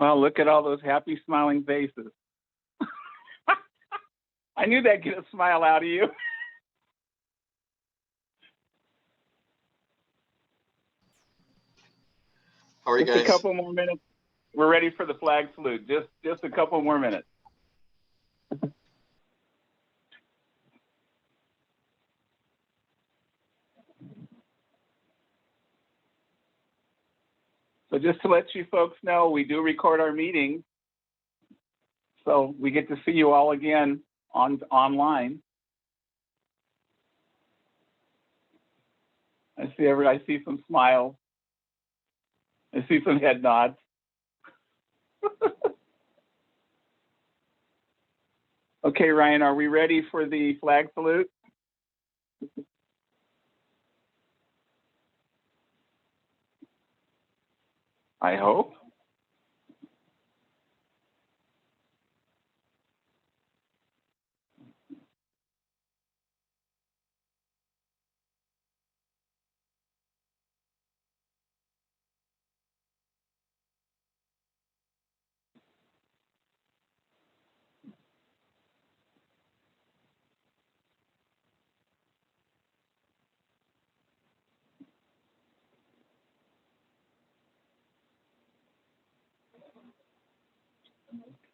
Well, look at all those happy, smiling faces. I knew that'd get a smile out of you. How are you guys? Just a couple more minutes. We're ready for the flag salute. Just a couple more minutes. So just to let you folks know, we do record our meetings. So we get to see you all again online. I see some smiles. I see some head nods. Okay, Ryan, are we ready for the flag salute? I hope.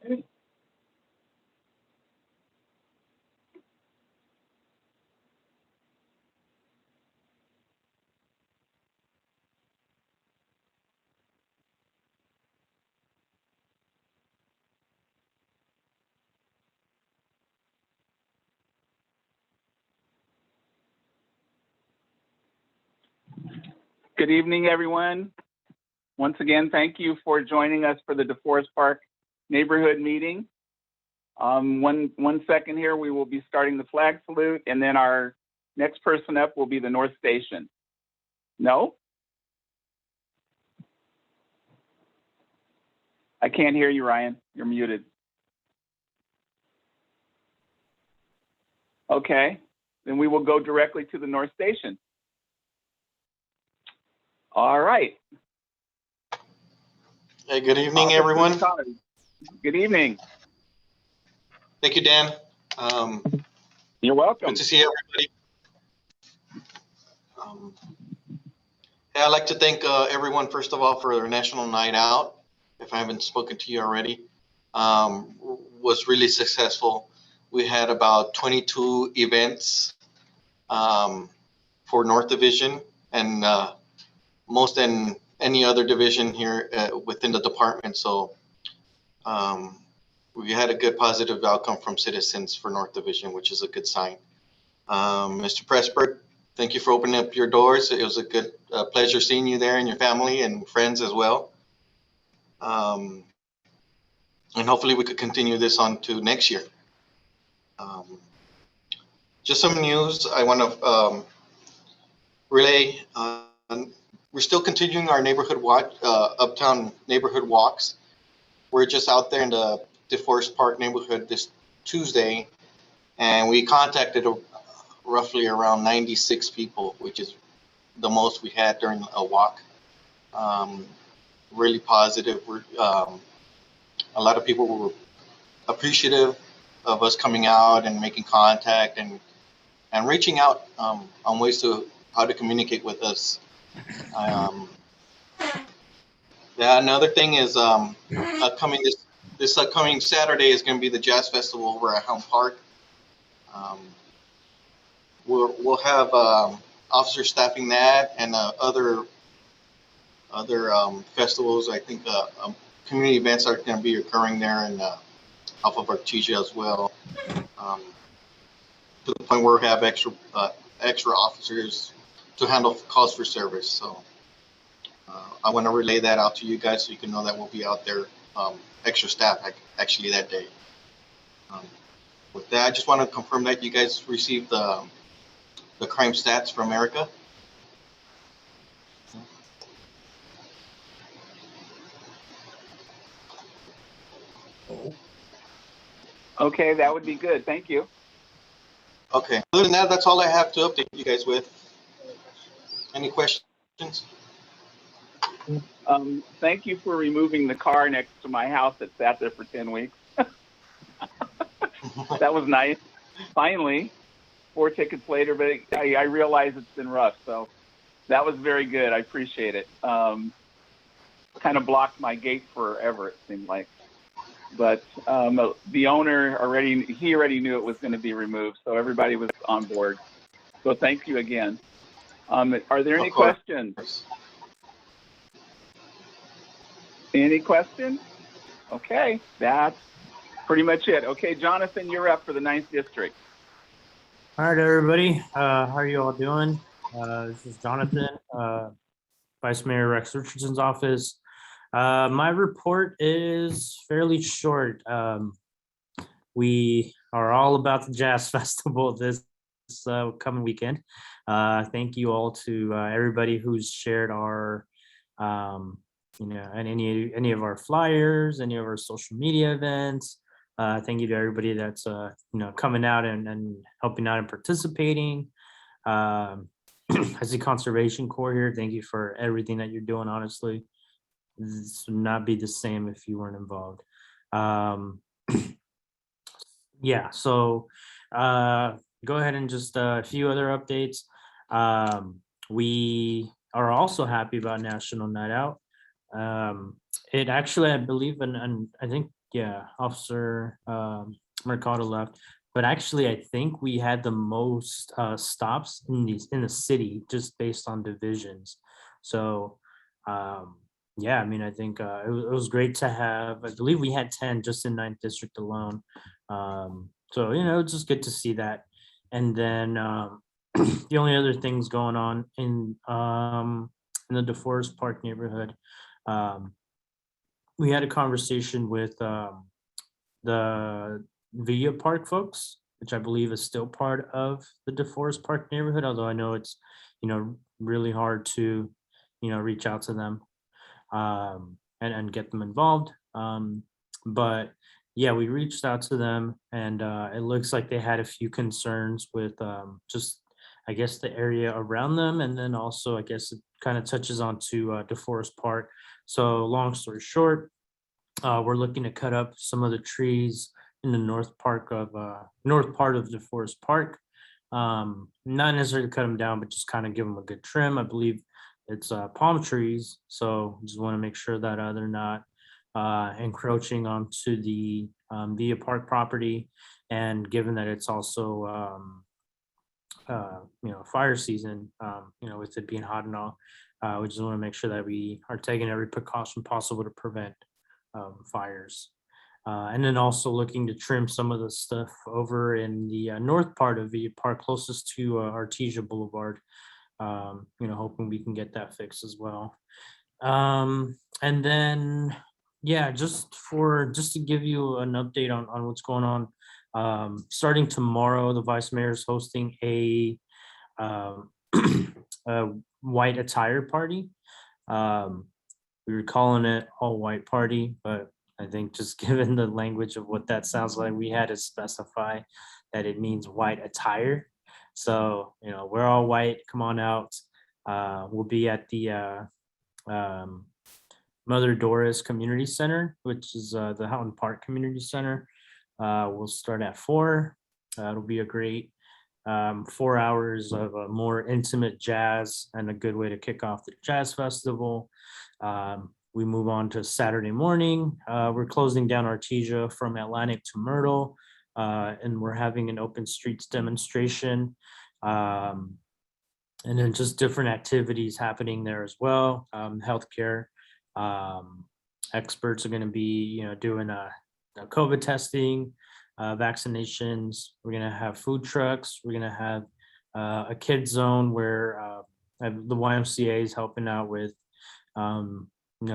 Okay. Good evening, everyone. Once again, thank you for joining us for the DeForest Park neighborhood meeting. One second here, we will be starting the flag salute, and then our next person up will be the North Station. No? I can't hear you, Ryan. You're muted. Okay, then we will go directly to the North Station. All right. Hey, good evening, everyone. Good evening. Thank you, Dan. You're welcome. Good to see everybody. Yeah, I'd like to thank everyone, first of all, for their National Night Out. If I haven't spoken to you already, was really successful. We had about 22 events for North Division, and most than any other division here within the department. So we had a good positive outcome from citizens for North Division, which is a good sign. Mr. Pressburg, thank you for opening up your doors. It was a good pleasure seeing you there and your family and friends as well. And hopefully we could continue this on to next year. Just some news I want to relay. We're still continuing our neighborhood walk, uptown neighborhood walks. We're just out there in the DeForest Park neighborhood this Tuesday, and we contacted roughly around 96 people, which is the most we had during a walk. Really positive. A lot of people were appreciative of us coming out and making contact and reaching out on ways to how to communicate with us. Yeah, another thing is this upcoming Saturday is going to be the Jazz Festival over at Helm Park. We'll have officers staffing that and other festivals. I think community events are going to be occurring there and off of Artesia as well. To the point where we have extra officers to handle calls for service. So I want to relay that out to you guys so you can know that we'll be out there, extra staff actually that day. With that, I just want to confirm that you guys received the crime stats from America. Okay, that would be good. Thank you. Okay. Other than that, that's all I have to update you guys with. Any questions? Thank you for removing the car next to my house that sat there for 10 weeks. That was nice. Finally, 4 tickets later, but I realize it's been rough. So that was very good. I appreciate it. Kind of blocked my gate forever, it seemed like. But the owner already knew it was going to be removed. So everybody was on board. So thank you again. Are there any questions? Any questions? Okay, that's pretty much it. Okay, Jonathan, you're up for the 9th district. All right, everybody. How are you all doing? This is Jonathan, Vice Mayor Rex Richardson's office. My report is fairly short. We are all about the Jazz Festival this coming weekend. Thank you all to everybody who's shared our, and any of our flyers, any of our social media events. Thank you to everybody that's coming out and helping out and participating. I see Conservation Corps here. Thank you for everything that you're doing. Honestly, this would not be the same if you weren't involved. Yeah, so go ahead and just a few other updates. We are also happy about National Night Out. It actually, I believe, and I think, yeah, Officer Mercado left, but actually, I think we had the most stops in the city just based on divisions. So, yeah, I mean, I think it was great to have. I believe we had 10 just in 9th district alone. So it's just good to see that. And then the only other things going on in the DeForest Park neighborhood. We had a conversation with the Villa Park folks, which I believe is still part of the DeForest Park neighborhood, although I know it's, really hard to, reach out to them and get them involved. But yeah, we reached out to them, and it looks like they had a few concerns with just, I guess, the area around them. And then also, I guess it kind of touches on to DeForest Park. So long story short, we're looking to cut up some of the trees in the north part of DeForest Park. Not necessarily cut them down, but just kind of give them a good trim. I believe it's palm trees. So just want to make sure that they're not encroaching onto the Villa Park property. And given that it's also fire season, with it being hot and all, we just want to make sure that we are taking every precaution possible to prevent fires. And then also looking to trim some of the stuff over in the north part of Villa Park, closest to Artesia Boulevard. Hoping we can get that fixed as well. And then, yeah, just to give you an update on what's going on. Starting tomorrow, the Vice Mayor is hosting a white attire party. We were calling it all white party, but I think just given the language of what that sounds like, we had to specify that it means white attire. So, we're all white, come on out. We'll be at the Mother Doris Community Center, which is the Houghton Park Community Center. We'll start at 4. It'll be a great 4 hours of a more intimate jazz and a good way to kick off the Jazz Festival. We move on to Saturday morning. We're closing down Artesia from Atlantic to Myrtle, and we're having an open streets demonstration. And then just different activities happening there as well. Healthcare experts are going to be, doing a COVID testing, vaccinations. We're going to have food trucks. We're going to have a kids zone where the YMCA is helping out with,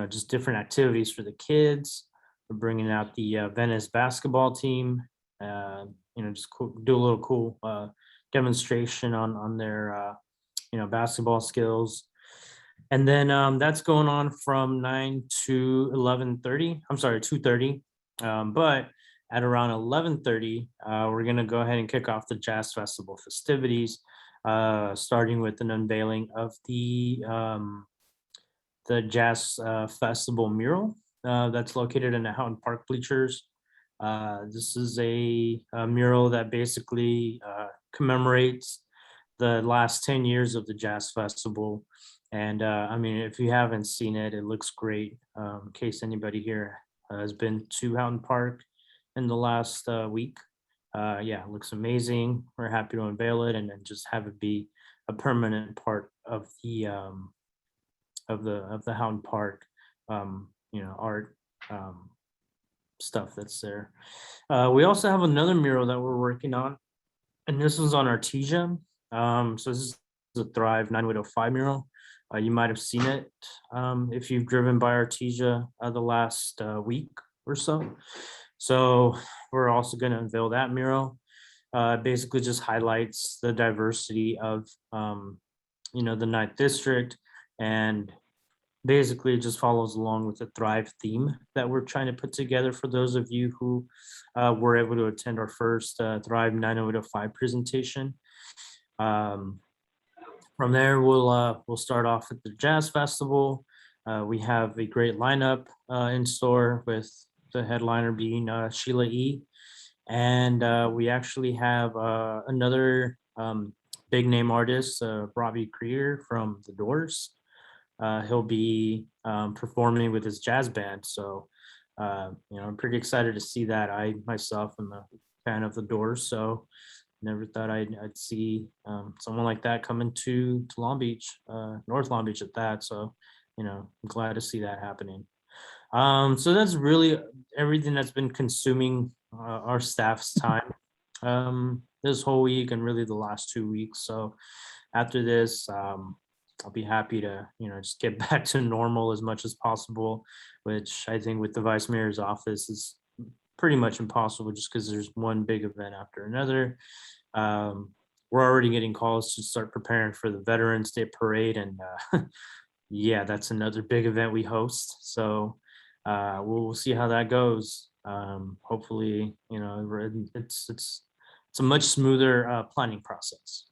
just different activities for the kids. We're bringing out the Venice basketball team. Just do a little cool demonstration on their basketball skills. And then that's going on from 9 to 11:30. I'm sorry, 2:30. But at around 11:30, we're going to go ahead and kick off the Jazz Festival festivities, starting with an unveiling of the the Jazz Festival mural that's located in the Houghton Park bleachers. This is a mural that basically commemorates the last 10 years of the Jazz Festival. And I mean, if you haven't seen it, it looks great. In case anybody here has been to Houghton Park in the last week. Yeah, it looks amazing. We're happy to unveil it and then just have it be a permanent part of the Houghton Park, art stuff that's there. We also have another mural that we're working on, and this one's on Artesia. So this is the Thrive 9805 mural. You might have seen it if you've driven by Artesia the last week or so. So we're also going to unveil that mural. Basically just highlights the diversity of, the 9th district, and basically just follows along with the Thrive theme that we're trying to put together for those of you who were able to attend our first Thrive 9805 presentation. From there, we'll start off with the Jazz Festival. We have a great lineup in store, with the headliner being Sheila E. And we actually have another big name artist, Robbie Krieger from The Doors. He'll be performing with his jazz band. So, I'm pretty excited to see that. I myself am a fan of The Doors, so never thought I'd see someone like that coming to Long Beach, North Long Beach at that. So, I'm glad to see that happening. So that's really everything that's been consuming our staff's time this whole week and really the last 2 weeks. So after this, I'll be happy to, just get back to normal as much as possible, which I think with the Vice Mayor's office is pretty much impossible just because there's one big event after another. We're already getting calls to start preparing for the Veterans Day Parade, and yeah, that's another big event we host. So we'll see how that goes. Hopefully, it's a much smoother planning process.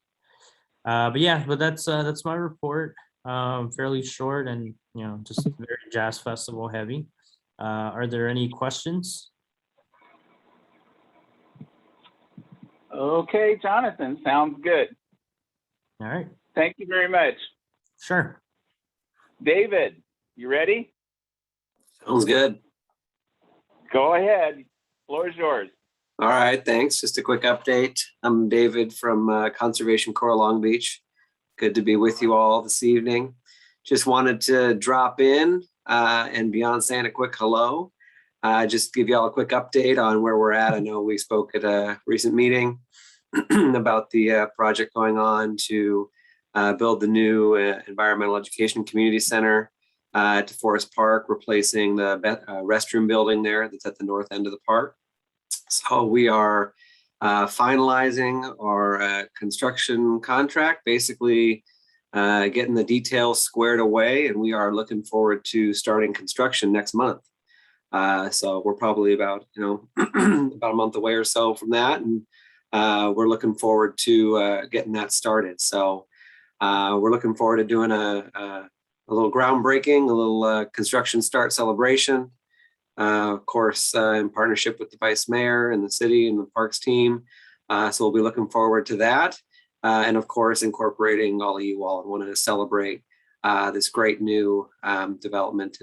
But that's my report. Fairly short and just very Jazz Festival heavy. Are there any questions? Okay, Jonathan, sounds good. All right. Thank you very much. Sure. David, you ready? Sounds good. Go ahead. Floor is yours. All right, thanks. Just a quick update. I'm David from Conservation Corps Long Beach. Good to be with you all this evening. Just wanted to drop in and beyond saying a quick hello, just give you all a quick update on where we're at. I know we spoke at a recent meeting about the project going on to build the new Environmental Education Community Center at Forest Park, replacing the restroom building there that's at the north end of the park. So we are finalizing our construction contract, basically getting the details squared away, and we are looking forward to starting construction next month. So we're probably about about a month away or so from that, and we're looking forward to getting that started. So we're looking forward to doing a little groundbreaking, a little construction start celebration. Of course, in partnership with the Vice Mayor and the city and the Parks team. So we'll be looking forward to that. And of course, incorporating all of you all and wanting to celebrate this great new development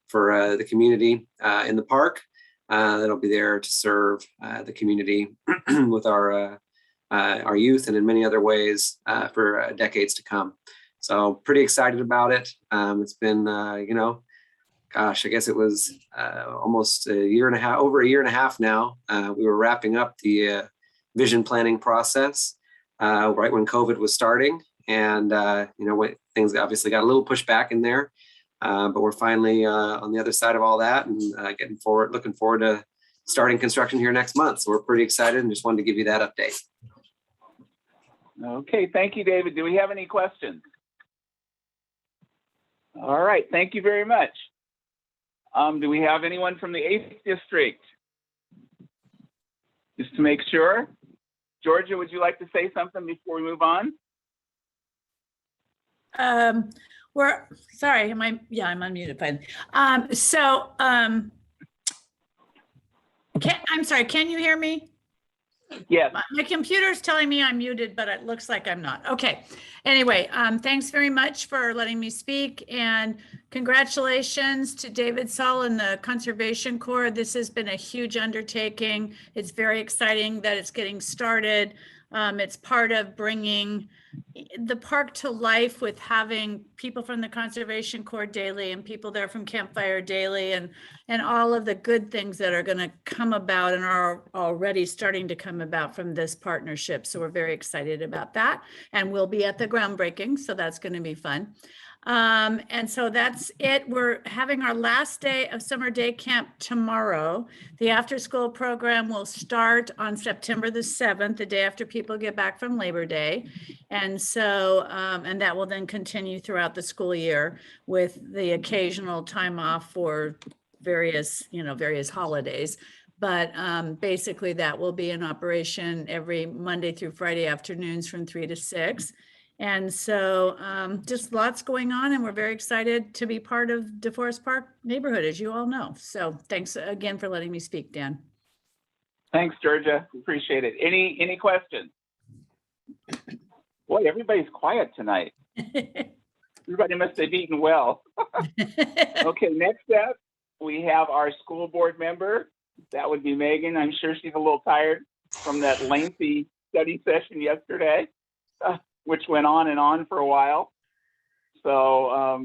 for the community in the park that'll be there to serve the community with our youth and in many other ways for decades to come. So pretty excited about it. It's been, gosh, I guess it was almost a year and a half, over a year and a half now. We were wrapping up the vision planning process right when COVID was starting. And, things obviously got a little pushback in there, but we're finally on the other side of all that and looking forward to starting construction here next month. So we're pretty excited and just wanted to give you that update. Okay, thank you, David. Do we have any questions? All right, thank you very much. Do we have anyone from the 8th district? Just to make sure. Georgia, would you like to say something before we move on? We're, sorry, am I, yeah, I'm unmuted, fine. I'm sorry, can you hear me? Yes. My computer's telling me I'm muted, but it looks like I'm not. Okay. Anyway, thanks very much for letting me speak, and congratulations to David Saul and the Conservation Corps. This has been a huge undertaking. It's very exciting that it's getting started. It's part of bringing the park to life with having people from the Conservation Corps daily and people there from Campfire Daily, and all of the good things that are going to come about and are already starting to come about from this partnership. So we're very excited about that, and we'll be at the groundbreaking, so that's going to be fun. And so that's it. We're having our last day of summer day camp tomorrow. The after school program will start on September the 7th, the day after people get back from Labor Day. And so, and that will then continue throughout the school year with the occasional time off for various holidays. But basically that will be in operation every Monday through Friday afternoons from 3 to 6. And so just lots going on, and we're very excited to be part of DeForest Park neighborhood, as you all know. So thanks again for letting me speak, Dan. Thanks, Georgia. Appreciate it. Any questions? Boy, everybody's quiet tonight. Everybody must have eaten well. Okay, next up, we have our school board member. That would be Megan. I'm sure she's a little tired from that lengthy study session yesterday, which went on and on for a while. So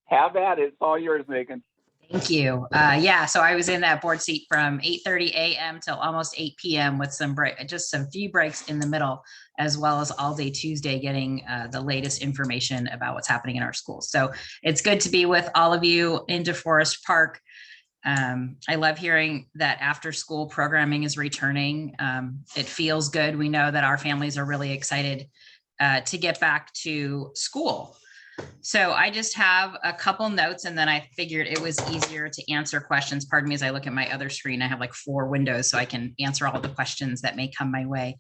have at it. It's all yours, Megan. Thank you. Yeah, so I was in that board seat from 8:30 a.m. till almost 8 p.m. with just some few breaks in the middle, as well as all day Tuesday getting the latest information about what's happening in our schools. So it's good to be with all of you in DeForest Park. I love hearing that after school programming is returning. It feels good. We know that our families are really excited to get back to school. So I just have a couple notes, and then I figured it was easier to answer questions. Pardon me as I look at my other screen. I have like 4 windows so I can answer all the questions that may come my way.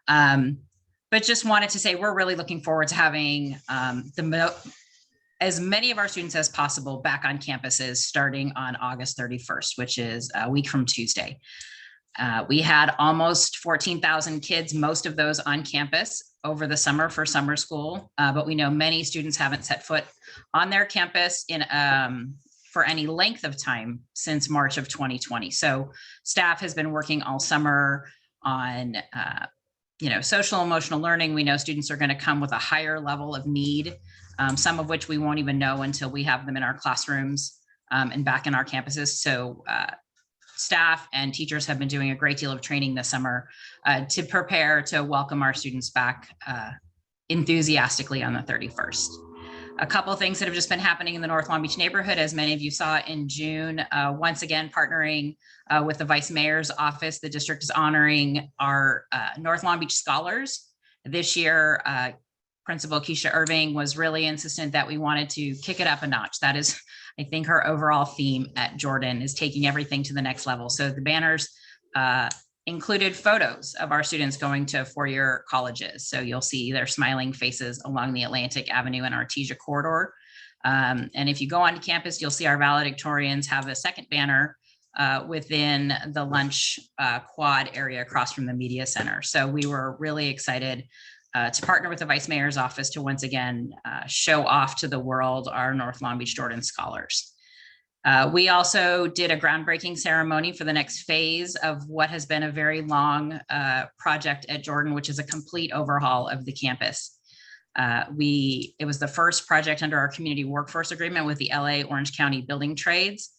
But just wanted to say we're really looking forward to having as many of our students as possible back on campuses starting on August 31st, which is a week from Tuesday. We had almost 14,000 kids, most of those on campus over the summer for summer school, but we know many students haven't set foot on their campus for any length of time since March of 2020. So staff has been working all summer on social emotional learning. We know students are going to come with a higher level of need, some of which we won't even know until we have them in our classrooms and back in our campuses. So staff and teachers have been doing a great deal of training this summer to prepare to welcome our students back enthusiastically on the 31st. A couple of things that have just been happening in the North Long Beach neighborhood, as many of you saw in June, once again, partnering with the Vice Mayor's office, the district is honoring our North Long Beach scholars. This year, Principal Keisha Irving was really insistent that we wanted to kick it up a notch. That is, I think, her overall theme at Jordan, is taking everything to the next level. So the banners included photos of our students going to four-year colleges. So you'll see their smiling faces along the Atlantic Avenue and Artesia corridor. And if you go onto campus, you'll see our valedictorians have a second banner within the lunch quad area across from the media center. So we were really excited to partner with the Vice Mayor's office to once again show off to the world our North Long Beach Jordan scholars. We also did a groundbreaking ceremony for the next phase of what has been a very long project at Jordan, which is a complete overhaul of the campus. It was the first project under our community workforce agreement with the LA Orange County Building Trades,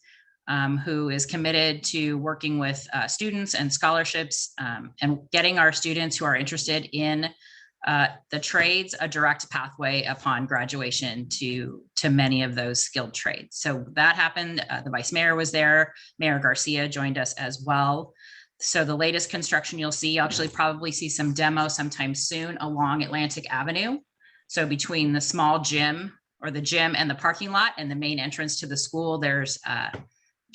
who is committed to working with students and scholarships and getting our students who are interested in the trades a direct pathway upon graduation to many of those skilled trades. So that happened. The Vice Mayor was there. Mayor Garcia joined us as well. So the latest construction you'll see, you'll actually probably see some demo sometime soon along Atlantic Avenue. So between the small gym, or the gym, and the parking lot and the main entrance to the school, there's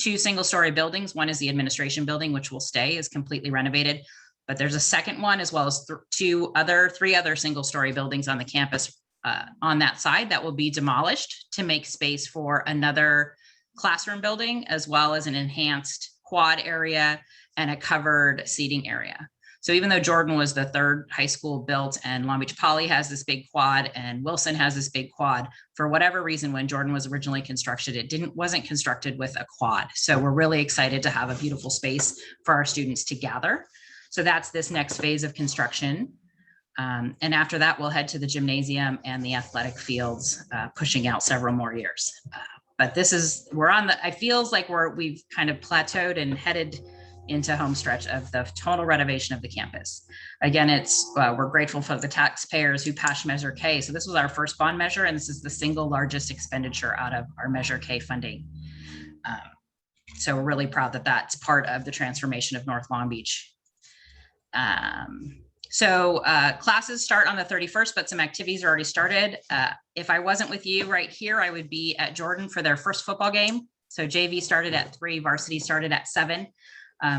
2 single-story buildings. One is the administration building, which will stay, is completely renovated. But there's a second one, as well as 3 other single-story buildings on the campus on that side that will be demolished to make space for another classroom building, as well as an enhanced quad area and a covered seating area. So even though Jordan was the third high school built and Long Beach Poly has this big quad and Wilson has this big quad, for whatever reason, when Jordan was originally constructed, it wasn't constructed with a quad. So we're really excited to have a beautiful space for our students to gather. So that's this next phase of construction. And after that, we'll head to the gymnasium and the athletic fields, pushing out several more years. But it feels like we've kind of plateaued and headed into home stretch of the total renovation of the campus. Again, we're grateful for the taxpayers who passed Measure K. So this was our first bond measure, and this is the single largest expenditure out of our Measure K funding. So we're really proud that that's part of the transformation of North Long Beach. So classes start on the 31st, but some activities are already started. If I wasn't with you right here, I would be at Jordan for their first football game. So JV started at 3, varsity started at 7.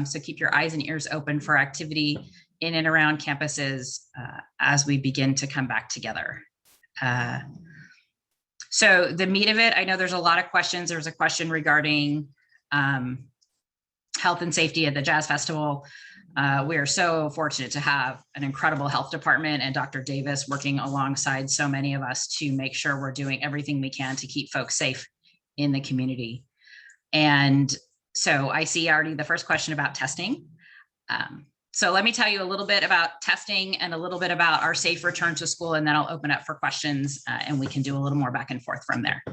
So keep your eyes and ears open for activity in and around campuses as we begin to come back together. So the meat of it, I know there's a lot of questions. There's a question regarding health and safety at the Jazz Festival. We are so fortunate to have an incredible health department and Dr. Davis working alongside so many of us to make sure we're doing everything we can to keep folks safe in the community. And so I see already the first question about testing. So let me tell you a little bit about testing and a little bit about our safe return to school, and then I'll open up for questions and we can do a little more back and forth from there.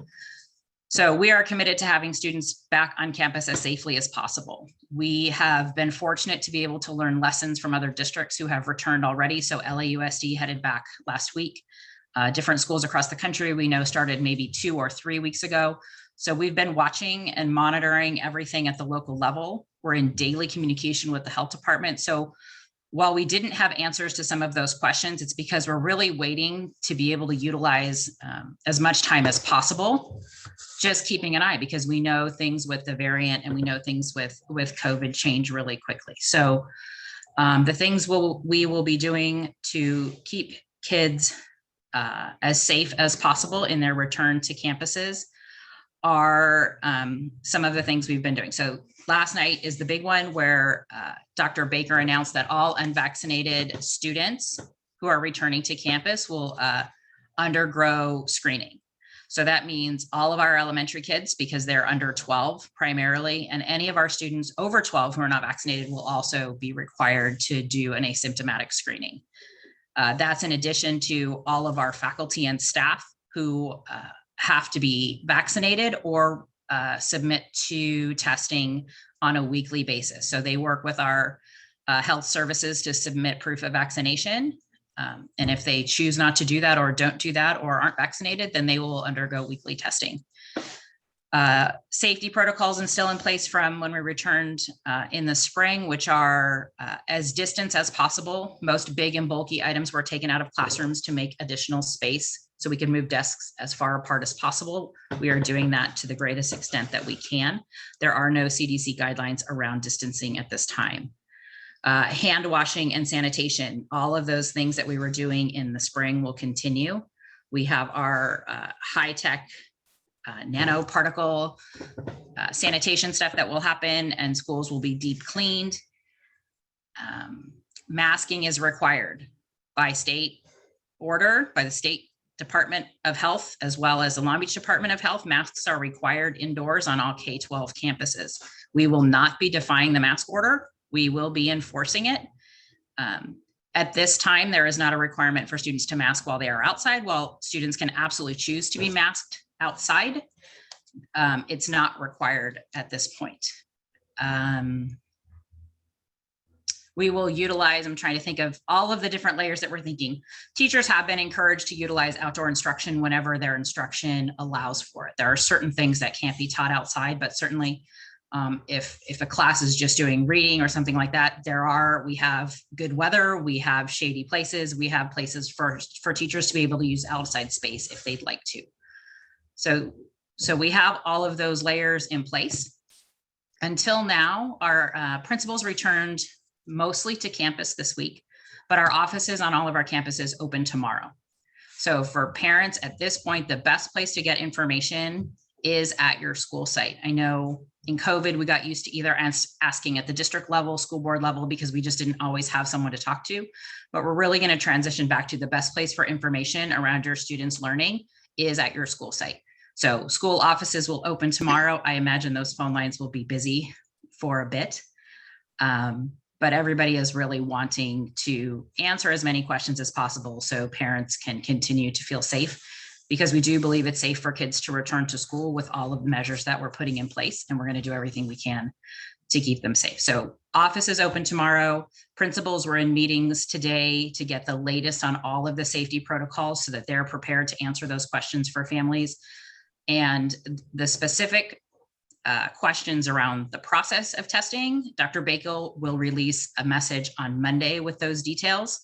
So we are committed to having students back on campus as safely as possible. We have been fortunate to be able to learn lessons from other districts who have returned already. So LBUSD headed back last week. Different schools across the country we know started maybe 2 or 3 weeks ago. So we've been watching and monitoring everything at the local level. We're in daily communication with the health department. So while we didn't have answers to some of those questions, it's because we're really waiting to be able to utilize as much time as possible, just keeping an eye, because we know things with the variant and we know things with COVID change really quickly. So the things we will be doing to keep kids as safe as possible in their return to campuses are some of the things we've been doing. So last night is the big one where Dr. Baker announced that all unvaccinated students who are returning to campus will undergo screening. So that means all of our elementary kids, because they're under 12 primarily, and any of our students over 12 who are not vaccinated will also be required to do an asymptomatic screening. That's in addition to all of our faculty and staff who have to be vaccinated or submit to testing on a weekly basis. So they work with our health services to submit proof of vaccination. And if they choose not to do that or don't do that or aren't vaccinated, then they will undergo weekly testing. Safety protocols are still in place from when we returned in the spring, which are as distant as possible. Most big and bulky items were taken out of classrooms to make additional space so we can move desks as far apart as possible. We are doing that to the greatest extent that we can. There are no CDC guidelines around distancing at this time. Hand washing and sanitation, all of those things that we were doing in the spring will continue. We have our high-tech nanoparticle sanitation stuff that will happen, and schools will be deep cleaned. Masking is required by state order, by the State Department of Health, as well as the Long Beach Department of Health. Masks are required indoors on all K-12 campuses. We will not be defying the mask order. We will be enforcing it. At this time, there is not a requirement for students to mask while they are outside. While students can absolutely choose to be masked outside, it's not required at this point. We will utilize, I'm trying to think of all of the different layers that we're thinking. Teachers have been encouraged to utilize outdoor instruction whenever their instruction allows for it. There are certain things that can't be taught outside, but certainly if a class is just doing reading or something like that, we have good weather, we have shady places, we have places for teachers to be able to use outside space if they'd like to. So we have all of those layers in place. Until now, our principals returned mostly to campus this week, but our offices on all of our campuses open tomorrow. So for parents at this point, the best place to get information is at your school site. I know in COVID, we got used to either asking at the district level, school board level, because we just didn't always have someone to talk to. But we're really going to transition back to the best place for information around your students' learning is at your school site. So school offices will open tomorrow. I imagine those phone lines will be busy for a bit. But everybody is really wanting to answer as many questions as possible so parents can continue to feel safe, because we do believe it's safe for kids to return to school with all of the measures that we're putting in place, and we're going to do everything we can to keep them safe. So office is open tomorrow. Principals were in meetings today to get the latest on all of the safety protocols so that they're prepared to answer those questions for families. And the specific questions around the process of testing, Dr. Bakel will release a message on Monday with those details.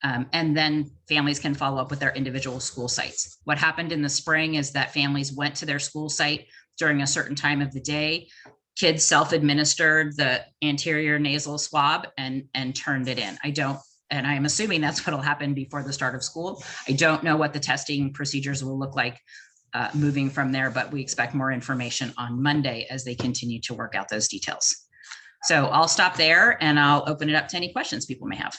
And then families can follow up with their individual school sites. What happened in the spring is that families went to their school site during a certain time of the day. Kids self-administered the anterior nasal swab and turned it in. And I'm assuming that's what'll happen before the start of school. I don't know what the testing procedures will look like moving from there, but we expect more information on Monday as they continue to work out those details. So I'll stop there and I'll open it up to any questions people may have.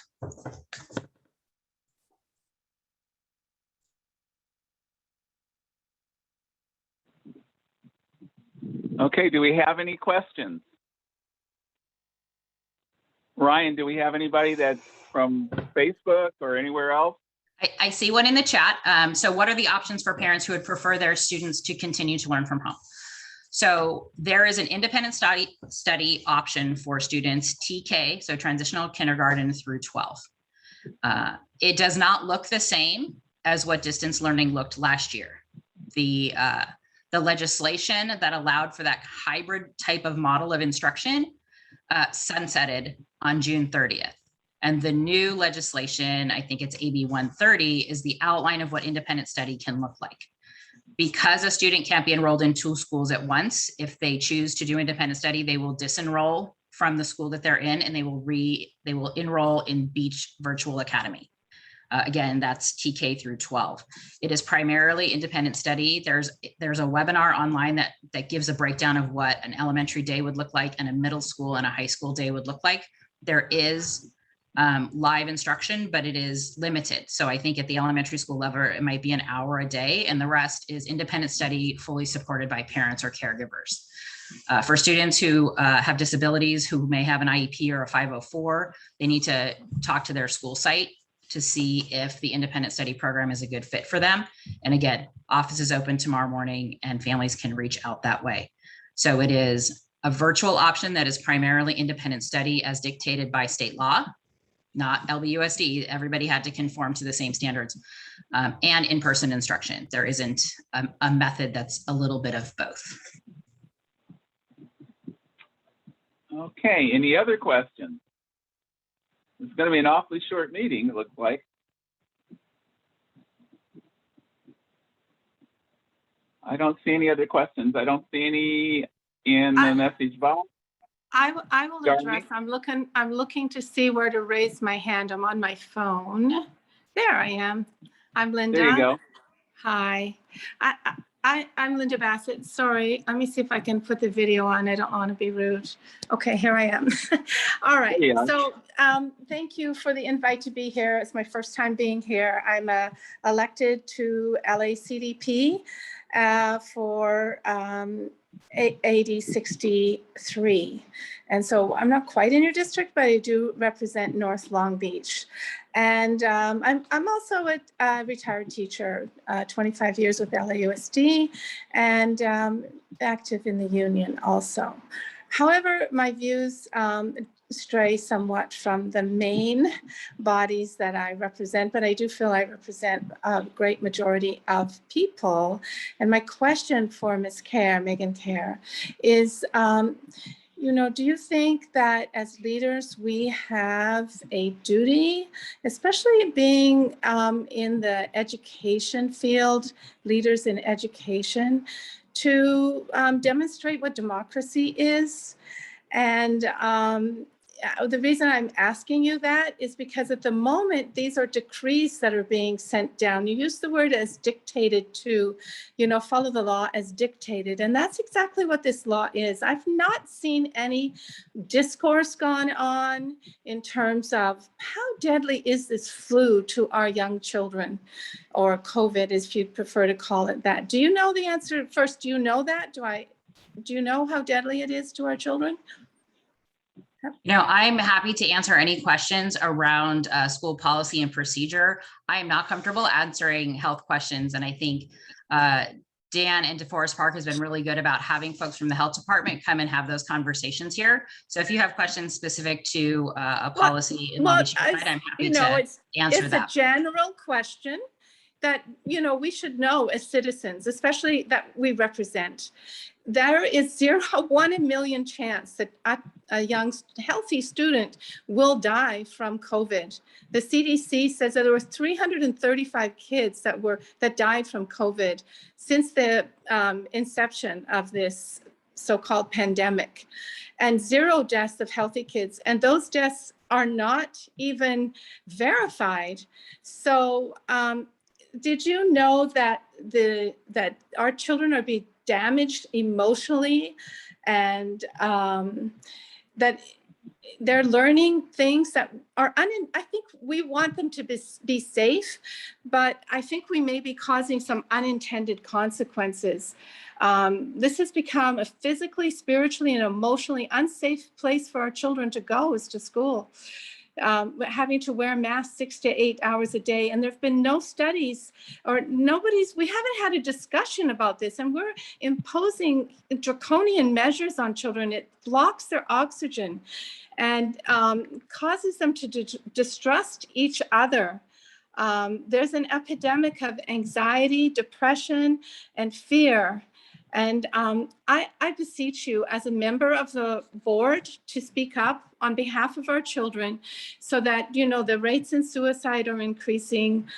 Okay, do we have any questions? Ryan, do we have anybody that's from Facebook or anywhere else? I see one in the chat. So what are the options for parents who would prefer their students to continue to learn from home? So there is an independent study option for students TK, so transitional kindergarten through 12. It does not look the same as what distance learning looked last year. The legislation that allowed for that hybrid type of model of instruction sunsetted on June 30th. And the new legislation, I think it's AB 130, is the outline of what independent study can look like. Because a student can't be enrolled in 2 schools at once, if they choose to do independent study, they will disenroll from the school that they're in and they will enroll in Beach Virtual Academy. Again, that's TK through 12. It is primarily independent study. There's a webinar online that gives a breakdown of what an elementary day would look like and a middle school and a high school day would look like. There is live instruction, but it is limited. So I think at the elementary school level, it might be an hour a day, and the rest is independent study fully supported by parents or caregivers. For students who have disabilities, who may have an IEP or a 504, they need to talk to their school site to see if the independent study program is a good fit for them. And again, office is open tomorrow morning and families can reach out that way. So it is a virtual option that is primarily independent study as dictated by state law, not LBUSD. Everybody had to conform to the same standards, and in-person instruction. There isn't a method that's a little bit of both. Okay, any other questions? It's going to be an awfully short meeting, it looks like. I don't see any other questions. I don't see any in the message box. I will address. I'm looking to see where to raise my hand. I'm on my phone. There I am. I'm Linda. There you go. Hi. I'm Linda Bassett. Sorry. Let me see if I can put the video on. I don't want to be rude. Okay, here I am. All right. Yeah. So thank you for the invite to be here. It's my first time being here. I'm elected to LACDP for AD 63. And so I'm not quite in your district, but I do represent North Long Beach. And I'm also a retired teacher, 25 years with LAUSD, and active in the union also. However, my views stray somewhat from the main bodies that I represent, but I do feel I represent a great majority of people. And my question for Ms. Kerr, Megan Kerr, is, do you think that as leaders, we have a duty, especially being in the education field, leaders in education, to demonstrate what democracy is? And the reason I'm asking you that is because at the moment, these are decrees that are being sent down. You use the word as dictated to, follow the law as dictated. And that's exactly what this law is. I've not seen any discourse gone on in terms of how deadly is this flu to our young children, or COVID, as you'd prefer to call it that. Do you know the answer? First, do you know that? Do you know how deadly it is to our children? I'm happy to answer any questions around school policy and procedure. I am not comfortable answering health questions. And I think Dan and DeForest Park has been really good about having folks from the health department come and have those conversations here. So if you have questions specific to a policy in Long Beach Unified, I'm happy to answer that. It's a general question that, we should know as citizens, especially that we represent. There is 1 in a million chance that a young healthy student will die from COVID. The CDC says that there were 335 kids that died from COVID since the inception of this so-called pandemic, and 0 deaths of healthy kids. And those deaths are not even verified. So did you know that that our children are being damaged emotionally, and that they're learning things that are I think we want them to be safe, but I think we may be causing some unintended consequences. This has become a physically, spiritually, and emotionally unsafe place for our children to go, is to school. Having to wear masks 6 to 8 hours a day. And there've been no studies, or we haven't had a discussion about this, and we're imposing draconian measures on children. It blocks their oxygen and causes them to distrust each other. There's an epidemic of anxiety, depression, and fear. And I beseech you as a member of the board to speak up on behalf of our children, so that, the rates in suicide are increasing.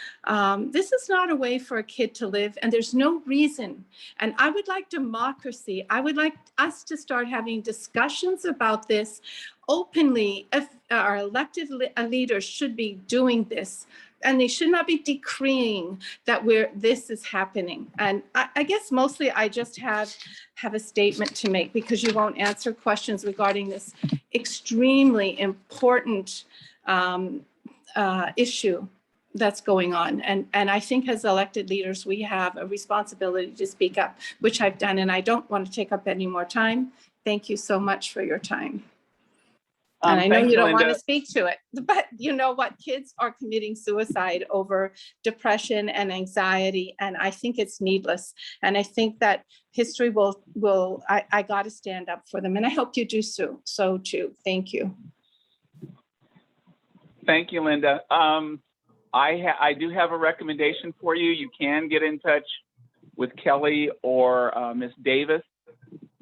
This is not a way for a kid to live, and there's no reason. And I would like democracy. I would like us to start having discussions about this openly. If our elected leaders should be doing this, and they should not be decreeing that this is happening. And I guess mostly I just have a statement to make, because you won't answer questions regarding this extremely important issue that's going on. And I think as elected leaders, we have a responsibility to speak up, which I've done, and I don't want to take up any more time. Thank you so much for your time. And I know you don't want to speak to it, but you know what? Kids are committing suicide over depression and anxiety, and I think it's needless. And I think that history I got to stand up for them, and I hope you do so too. Thank you. Thank you, Linda. I do have a recommendation for you. You can get in touch with Kelly or Miss Davis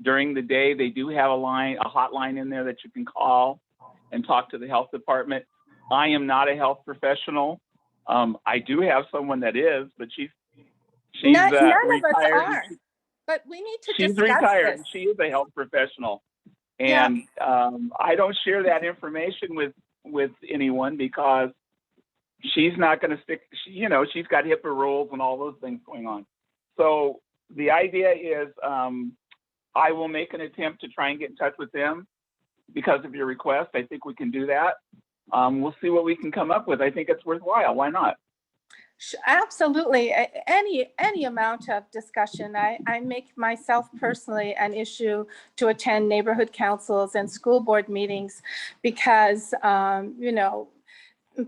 during the day. They do have a hotline in there that you can call and talk to the health department. I am not a health professional. I do have someone that is, but she's none retired. Of us are, but we need to She's discuss retired. this. She is a health professional, and I don't share that information with anyone, because she's not going to stick. She's got HIPAA rules and all those things going on. So the idea is, I will make an attempt to try and get in touch with them. Because of your request, I think we can do that. We'll see what we can come up with. I think it's worthwhile. Why not? Absolutely. Any amount of discussion. I make myself personally an issue to attend neighborhood councils and school board meetings, because,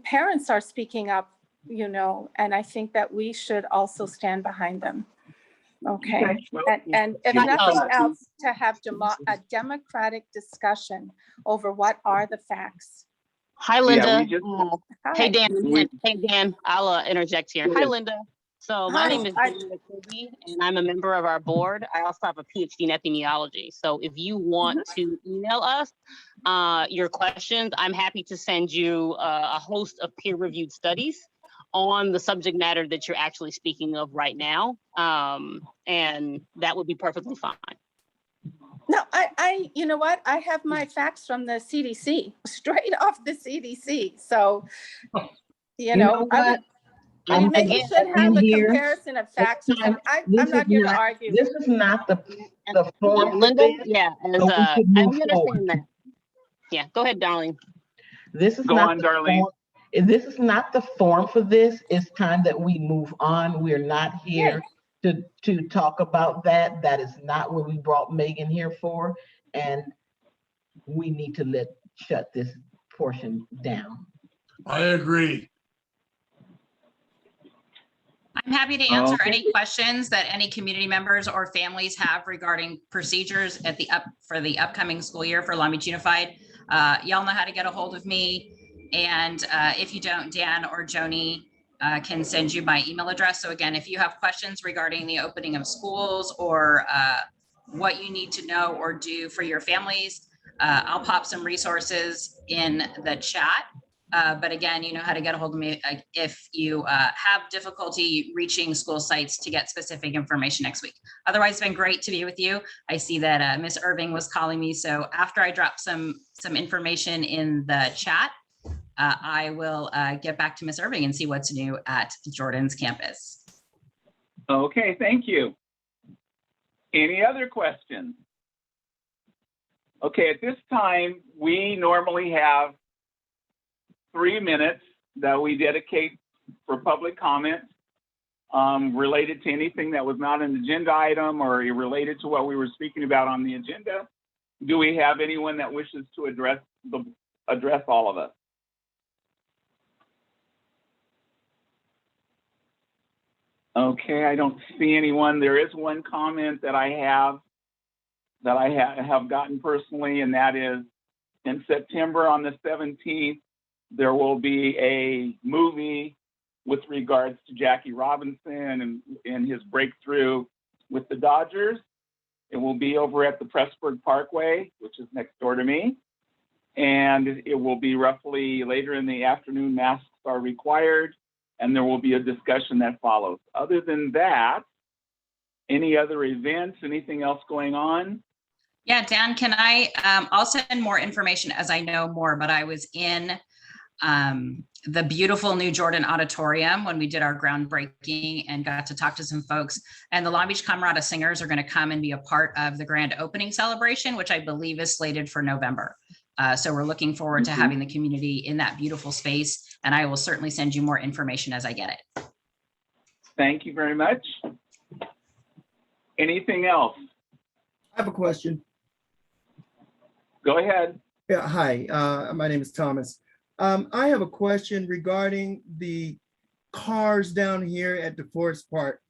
parents are speaking up, and I think that we should also stand behind them. Okay. Well, and if nothing else, to have a democratic discussion over what are the facts. Hi, Linda. Hi. Hey, Dan. I'll interject here. Hi, Linda. So my name is Linda Kirby, and I'm a member of our board. I also have a PhD in epidemiology. So if you want to email us your questions, I'm happy to send you a host of peer-reviewed studies on the subject matter that you're actually speaking of right now. And that would be perfectly fine. No, you know what? I have my facts from the CDC, straight off the CDC. So, you know, what? I think we Again, should have a here. comparison of facts. This I'm is not here to not- argue. This is not the form for Linda, this, yeah, as so we can I move understand forward. that. Yeah, go ahead, darling. This is Go not on, the Darlene. form. This is not the form for this. It's time that we move on. We're not here to talk about that. That is not what we brought Megan here for. And we need to shut this portion down. I agree. I'm happy to answer Okay. any questions that any community members or families have regarding procedures for the upcoming school year for Long Beach Unified. Y'all know how to get a hold of me. And if you don't, Dan or Joni can send you my email address. So again, if you have questions regarding the opening of schools or what you need to know or do for your families, I'll pop some resources in the chat. But again, you know how to get a hold of me if you have difficulty reaching school sites to get specific information next week. Otherwise, it's been great to be with you. I see that Miss Irving was calling me. So after I drop some information in the chat, I will get back to Miss Irving and see what's new at Jordan's campus. Okay, thank you. Any other questions? Okay, at this time, we normally have 3 minutes that we dedicate for public comment related to anything that was not an agenda item or related to what we were speaking about on the agenda. Do we have anyone that wishes to address all of us? Okay, I don't see anyone. There is one comment that I have gotten personally, and that is in September on the 17th, there will be a movie with regards to Jackie Robinson and his breakthrough with the Dodgers. It will be over at the Pressburg Parkway, which is next door to me. And it will be roughly later in the afternoon. Masks are required, and there will be a discussion that follows. Other than that, any other events, anything else going on? Yeah, Dan, can I'll send more information as I know more, but I was in the beautiful new Jordan Auditorium when we did our groundbreaking and got to talk to some folks. And the Long Beach Camerata Singers are going to come and be a part of the grand opening celebration, which I believe is slated for November. So we're looking forward to having the community in that beautiful space. And I will certainly send you more information as I get it. Thank you very much. Anything else? I have a question. Go ahead. Yeah, hi, my name is Thomas. I have a question regarding the cars down here at DeForest Park.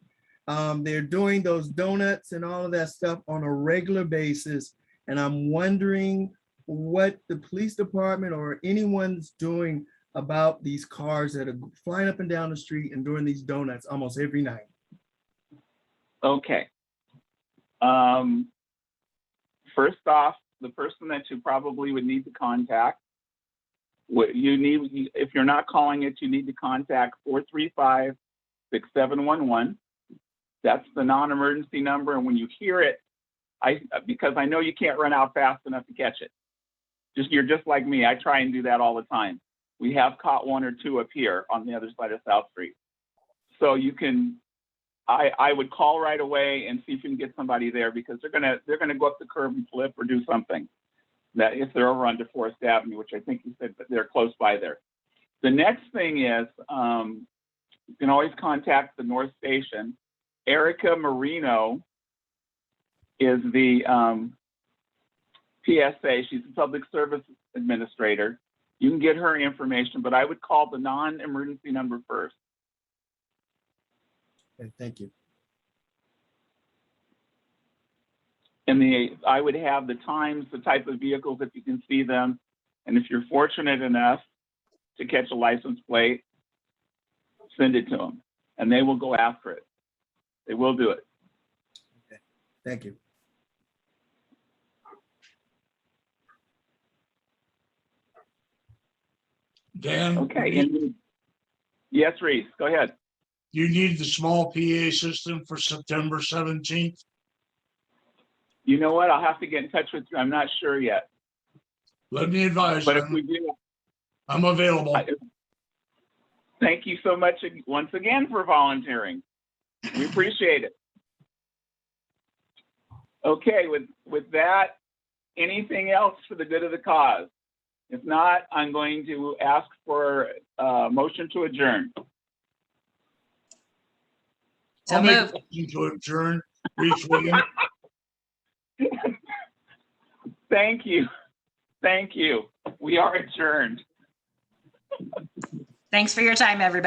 They're doing those donuts and all of that stuff on a regular basis. And I'm wondering what the police department or anyone's doing about these cars that are flying up and down the street and doing these donuts almost every night. Okay. First off, the person that you probably would need to contact, if you're not calling it, you need to contact 435-6711. That's the non-emergency number. And when you hear it, because I know you can't run out fast enough to catch it. You're just like me. I try and do that all the time. We have caught one or two up here on the other side of South Street. So you can, I would call right away and see if you can get somebody there, because they're gonna go up the curb and flip or do something. That if they're over on DeForest Avenue, which I think you said they're close by there. The next thing is you can always contact the North Station. Erica Marino is the PSA. She's the Public Service Administrator. You can get her information, but I would call the non-emergency number first. Okay, thank you. And I would have the times, the type of vehicles, if you can see them. And if you're fortunate enough to catch a license plate, send it to them and they will go after it. They will do it. Okay, thank you. Dan? Okay. Yes, Reese, go ahead. You need the small PA system for September 17th? You know what? I'll have to get in touch with you. I'm not sure yet. Let me advise But if you, we do, I'm available. thank you so much once again for volunteering. We appreciate it. Okay, with that, anything else for the good of the cause? If not, I'm going to ask for a motion to adjourn. So I'll make a moved. motion to adjourn. Reach William. Thank you. Thank you. We are adjourned. Thanks for your time, everybody.